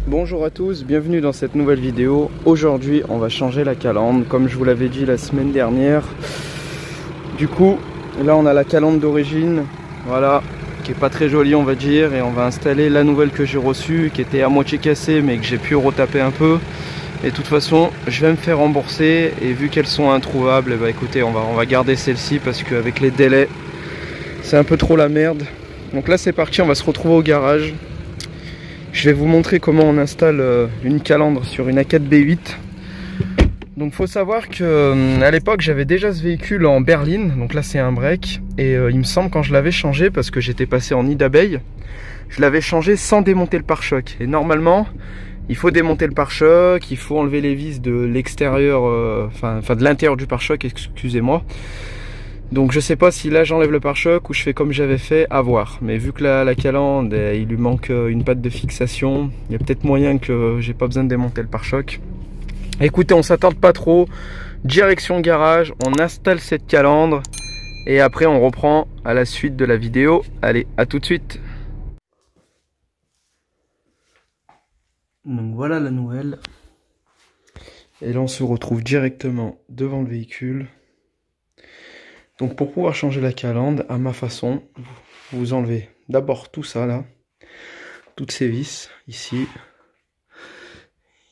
Bonjour à tous, bienvenue dans cette nouvelle vidéo. Aujourd'hui on va changer la calandre comme je vous l'avais dit la semaine dernière. Du coup là on a la calandre d'origine, voilà, qui est pas très jolie on va dire, et on va installer la nouvelle que j'ai reçue, qui était à moitié cassée mais que j'ai pu retaper un peu. Et de toute façon je vais me faire rembourser, et vu qu'elles sont introuvables, et bah écoutez on va garder celle-ci parce qu'avec les délais c'est un peu trop la merde. Donc là c'est parti, on va se retrouver au garage. Je vais vous montrer comment on installe une calandre sur une A4 B8. Donc faut savoir que à l'époque j'avais déjà ce véhicule en berline, donc là c'est un break, et il me semble quand je l'avais changé, parce que j'étais passé en nid d'abeille, je l'avais changé sans démonter le pare-choc. Et normalement il faut démonter le pare-choc, il faut enlever les vis de l'extérieur, enfin de l'intérieur du pare-choc, excusez-moi. Donc je sais pas si là j'enlève le pare-choc ou je fais comme j'avais fait, à voir. Mais vu que la calandre, il lui manque une patte de fixation, il y a peut-être moyen que j'ai pas besoin de démonter le pare-choc. Écoutez, on s'attarde pas trop, direction garage, on installe cette calandre et après on reprend à la suite de la vidéo. Allez, à tout de suite. Donc voilà la nouvelle. Et là on se retrouve directement devant le véhicule. Donc pour pouvoir changer la calandre à ma façon, vous enlevez d'abord tout ça là, toutes ces vis, ici,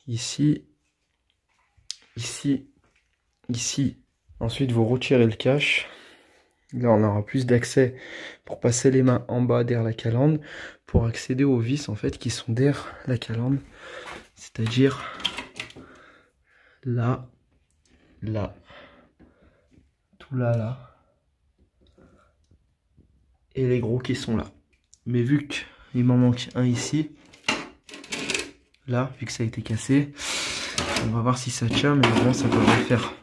ici, ici, ici. Ensuite vous retirez le cache. Là on aura plus d'accès pour passer les mains en bas derrière la calandre, pour accéder aux vis en fait qui sont derrière la calandre. C'est-à-dire là, là, tout là, là. Et les gros qui sont là. Mais vu qu'il m'en manque un ici, là, vu que ça a été cassé, on va voir si ça tient, mais normalement ça devrait le faire.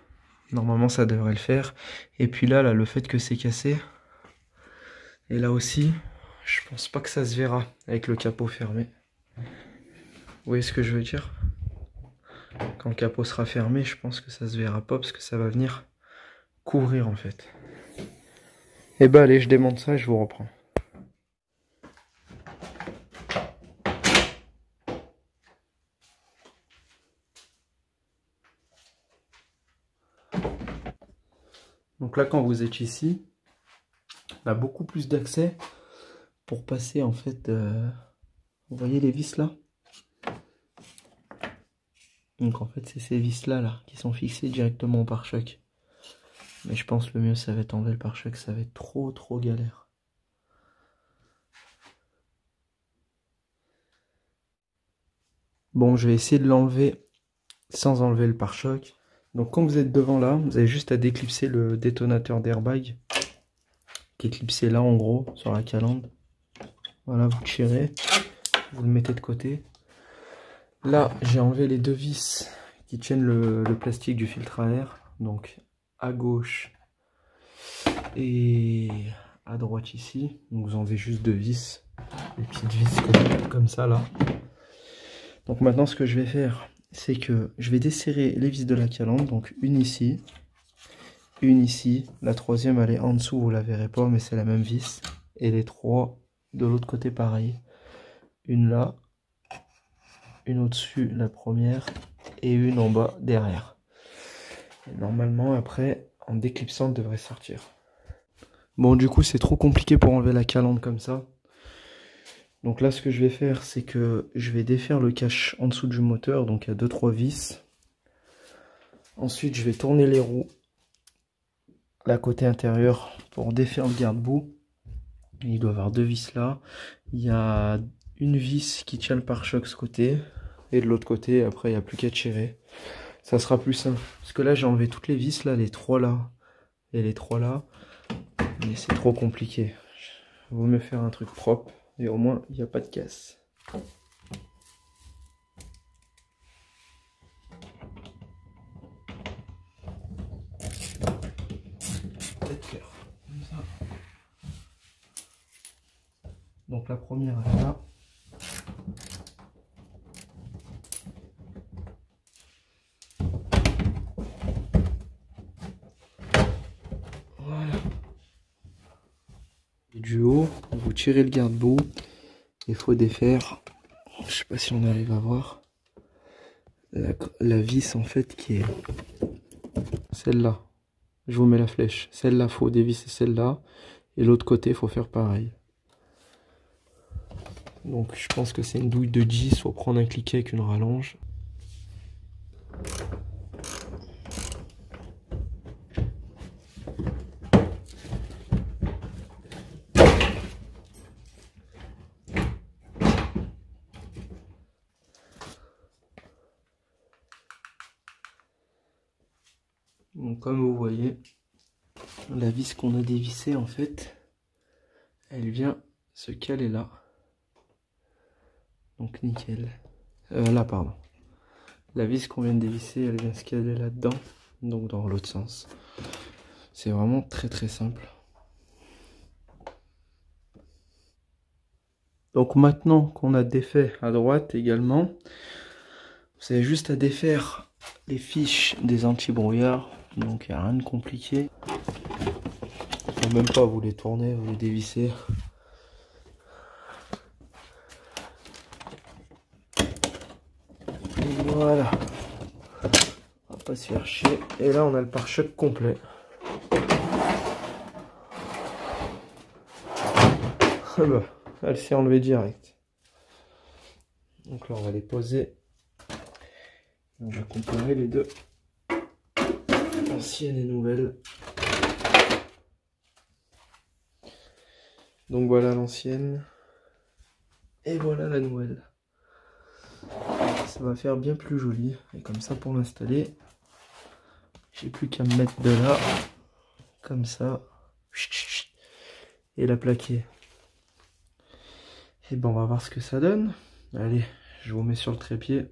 Normalement ça devrait le faire. Et puis là, le fait que c'est cassé, et là aussi, je pense pas que ça se verra avec le capot fermé. Vous voyez ce que je veux dire? Quand le capot sera fermé, je pense que ça se verra pas parce que ça va venir couvrir en fait. Et bah allez, je démonte ça et je vous reprends. Donc là quand vous êtes ici, on a beaucoup plus d'accès pour passer en fait, vous voyez les vis là? Donc en fait c'est ces vis là qui sont fixées directement au pare-choc. Mais je pense le mieux ça va être enlever le pare-choc, ça va être trop galère. Bon, je vais essayer de l'enlever sans enlever le pare-choc. Donc quand vous êtes devant là, vous avez juste à déclipser le détonateur d'airbag, qui est clipsé là en gros sur la calandre. Voilà, vous tirez, vous le mettez de côté. Là j'ai enlevé les deux vis qui tiennent le plastique du filtre à air, donc à gauche et à droite ici. Donc vous enlevez juste deux vis, les petites vis comme ça là. Donc maintenant ce que je vais faire, c'est que je vais desserrer les vis de la calandre, donc une ici, la troisième elle est en dessous, vous la verrez pas mais c'est la même vis, et les trois de l'autre côté pareil, une là, une au-dessus la première et une en bas derrière. Et normalement après en déclipsant elle devrait sortir. Bon du coup c'est trop compliqué pour enlever la calandre comme ça. Donc là ce que je vais faire c'est que je vais défaire le cache en dessous du moteur, donc il y a 2-3 vis. Ensuite je vais tourner les roues, la côté intérieur, pour défaire le garde-boue. Il doit y avoir deux vis là. Il y a une vis qui tient le pare-choc ce côté, et de l'autre côté après il n'y a plus qu'à tirer. Ça sera plus simple. Parce que là j'ai enlevé toutes les vis là, les trois là et les trois là. Mais c'est trop compliqué. Il vaut mieux faire un truc propre. Et au moins, il n'y a pas de casse. Donc la première elle est là. Voilà. Et du haut, vous déchirer le garde-boue. Il faut défaire, je sais pas si on arrive à voir, la vis en fait qui est celle-là. Je vous mets la flèche. Celle-là, faut dévisser celle-là. Et l'autre côté, faut faire pareil. Donc je pense que c'est une douille de 10. Faut prendre un cliquet avec une rallonge. Donc comme vous voyez, la vis qu'on a dévissée en fait, elle vient se caler là. Donc nickel. Là pardon. La vis qu'on vient de dévisser, elle vient se caler là-dedans. Donc dans l'autre sens. C'est vraiment très très simple. Donc maintenant qu'on a défait à droite également, vous avez juste à défaire les fiches des anti-brouillards. Donc il n'y a rien de compliqué. Il faut même pas vous les tourner, vous les dévisser. Et voilà. On va pas se faire chier. Et là on a le pare-choc complet. Ah bah, elle s'est enlevée direct. Donc là on va les poser. On va comparer les deux. Ancienne et nouvelle. Donc voilà l'ancienne. Et voilà la nouvelle. Ça va faire bien plus joli. Et comme ça pour l'installer, j'ai plus qu'à me mettre de là. Comme ça. Et la plaquer. Et bon, on va voir ce que ça donne. Allez, je vous mets sur le trépied.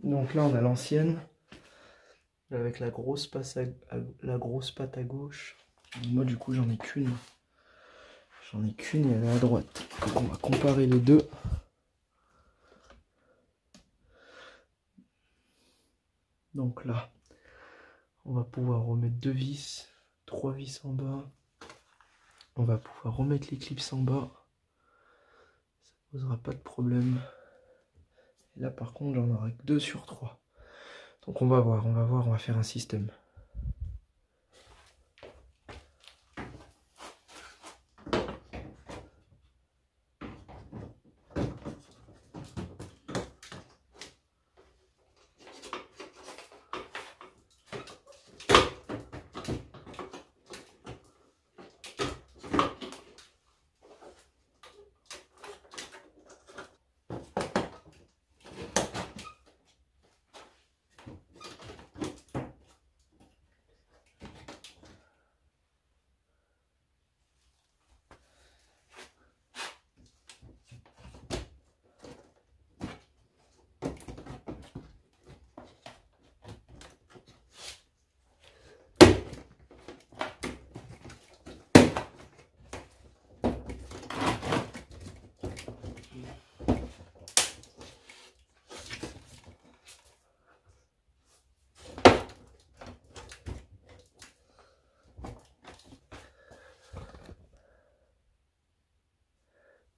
Donc là on a l'ancienne avec la grosse patte à gauche. Moi du coup j'en ai qu'une. J'en ai qu'une et elle est à droite. Donc on va comparer les deux. Donc là on va pouvoir remettre 2 vis, 3 vis en bas. On va pouvoir remettre les clips en bas. Ça ne posera pas de problème. Et là par contre j'en aurai que 2 sur 3. Donc on va voir, on va faire un système.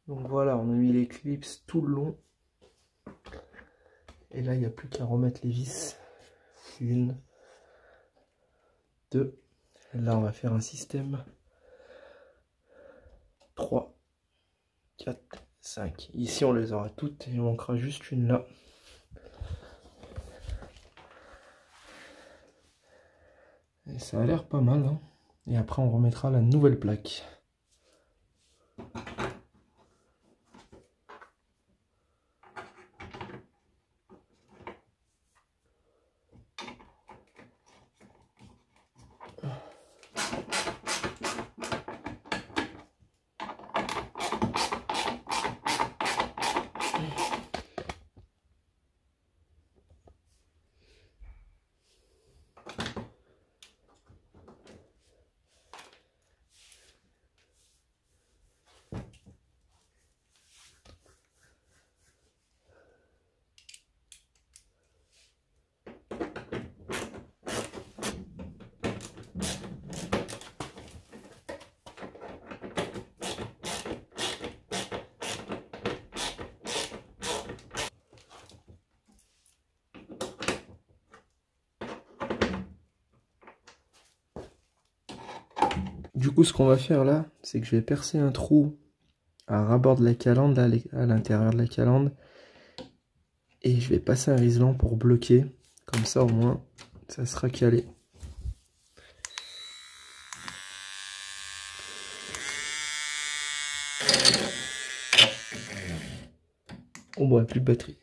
Donc voilà, on a mis les clips tout le long. Et là, il n'y a plus qu'à remettre les vis. 1, 2. Là, on va faire un système. 3, 4, 5. Ici, on les aura toutes. Il manquera juste une là. Et ça a l'air pas mal. Hein. Et après, on remettra la nouvelle plaque. Du coup, ce qu'on va faire là, c'est que je vais percer un trou à ras-bord de la calandre, là, à l'intérieur de la calandre. Et je vais passer un riselant pour bloquer. Comme ça, au moins, ça sera calé. Oh, bah, plus de batterie.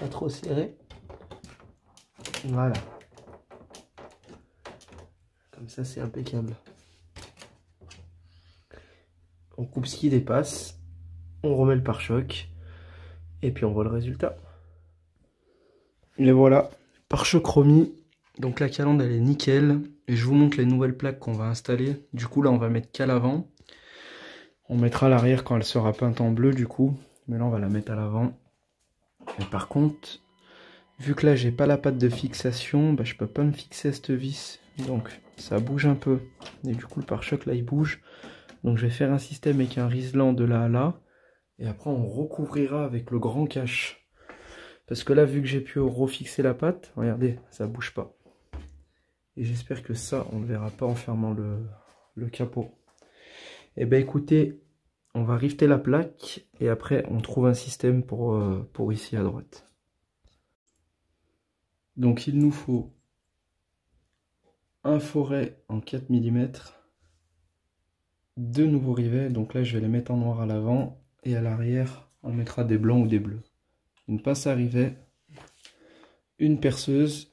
Pas trop serré. Voilà. Comme ça, c'est impeccable. On coupe ce qui dépasse. On remet le pare-choc. Et puis on voit le résultat. Et voilà. Pare-choc remis. Donc la calandre, elle est nickel. Et je vous montre les nouvelles plaques qu'on va installer. Du coup, là, on va mettre qu'à l'avant. On mettra l'arrière quand elle sera peinte en bleu, du coup. Mais là, on va la mettre à l'avant. Et par contre, vu que là j'ai pas la patte de fixation, bah, je peux pas me fixer à cette vis. Donc ça bouge un peu. Et du coup le pare-choc là il bouge. Donc je vais faire un système avec un riselant de là à là. Et après on recouvrira avec le grand cache. Parce que là vu que j'ai pu refixer la patte, regardez, ça bouge pas. Et j'espère que ça on ne verra pas en fermant le capot. Et ben écoutez, on va rifter la plaque et après on trouve un système pour ici à droite. Donc il nous faut un foret en 4 mm, deux nouveaux rivets, donc là je vais les mettre en noir à l'avant et à l'arrière on mettra des blancs ou des bleus. Une pince à rivet, une perceuse,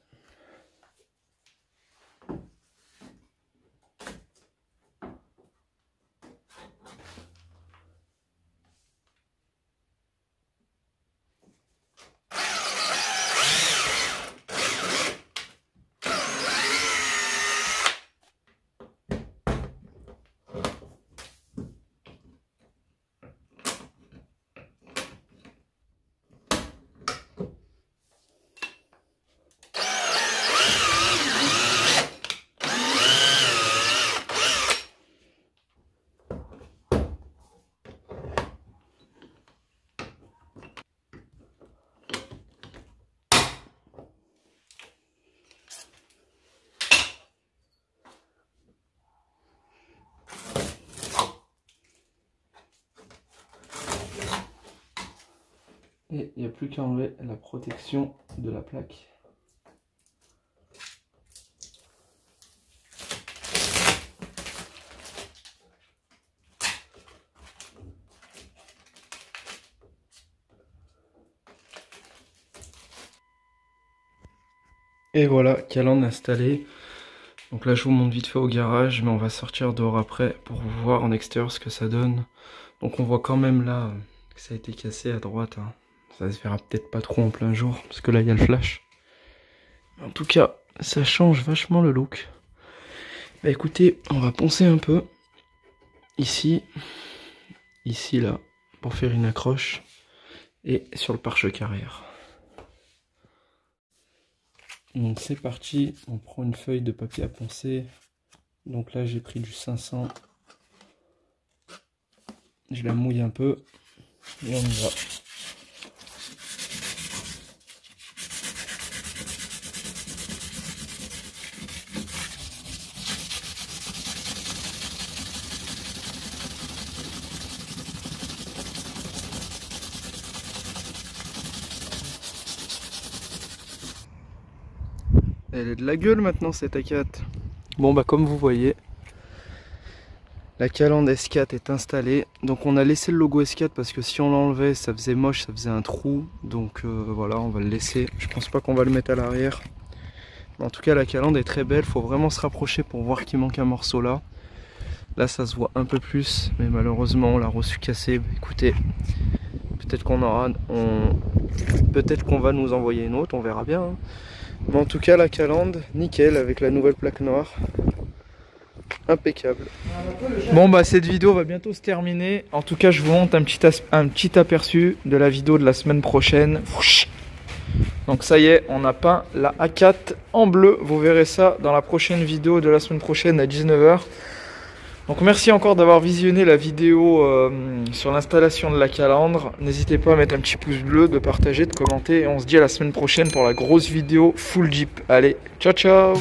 et il n'y a plus qu'à enlever la protection de la plaque. Et voilà, calandre installée. Donc là je vous montre vite fait au garage, mais on va sortir dehors après pour voir en extérieur ce que ça donne. Donc on voit quand même là que ça a été cassé à droite. Hein. Ça se verra peut-être pas trop en plein jour, parce que là il y a le flash. En tout cas, ça change vachement le look. Bah écoutez, on va poncer un peu. Ici, là, pour faire une accroche. Et sur le pare-choc arrière. Donc c'est parti, on prend une feuille de papier à poncer. Donc là j'ai pris du 500. Je la mouille un peu et on y va. Elle est de la gueule maintenant cette A4. Bon bah comme vous voyez, la calandre S4 est installée. Donc on a laissé le logo S4 parce que si on l'enlevait ça faisait moche, ça faisait un trou. Donc voilà, on va le laisser. Je pense pas qu'on va le mettre à l'arrière. En tout cas la calandre est très belle, faut vraiment se rapprocher pour voir qu'il manque un morceau là. Là ça se voit un peu plus, mais malheureusement on l'a reçu cassé. Écoutez, peut-être qu'on peut-être qu'on va nous envoyer une autre, on verra bien. Hein. Mais en tout cas la calandre, nickel avec la nouvelle plaque noire. Impeccable. Bon bah cette vidéo va bientôt se terminer. En tout cas je vous montre un petit aperçu de la vidéo de la semaine prochaine. Donc ça y est, on a peint la A4 en bleu. Vous verrez ça dans la prochaine vidéo de la semaine prochaine à 19 h. Donc merci encore d'avoir visionné la vidéo sur l'installation de la calandre. N'hésitez pas à mettre un petit pouce bleu, de partager, de commenter. Et on se dit à la semaine prochaine pour la grosse vidéo full Jeep. Allez, ciao ciao.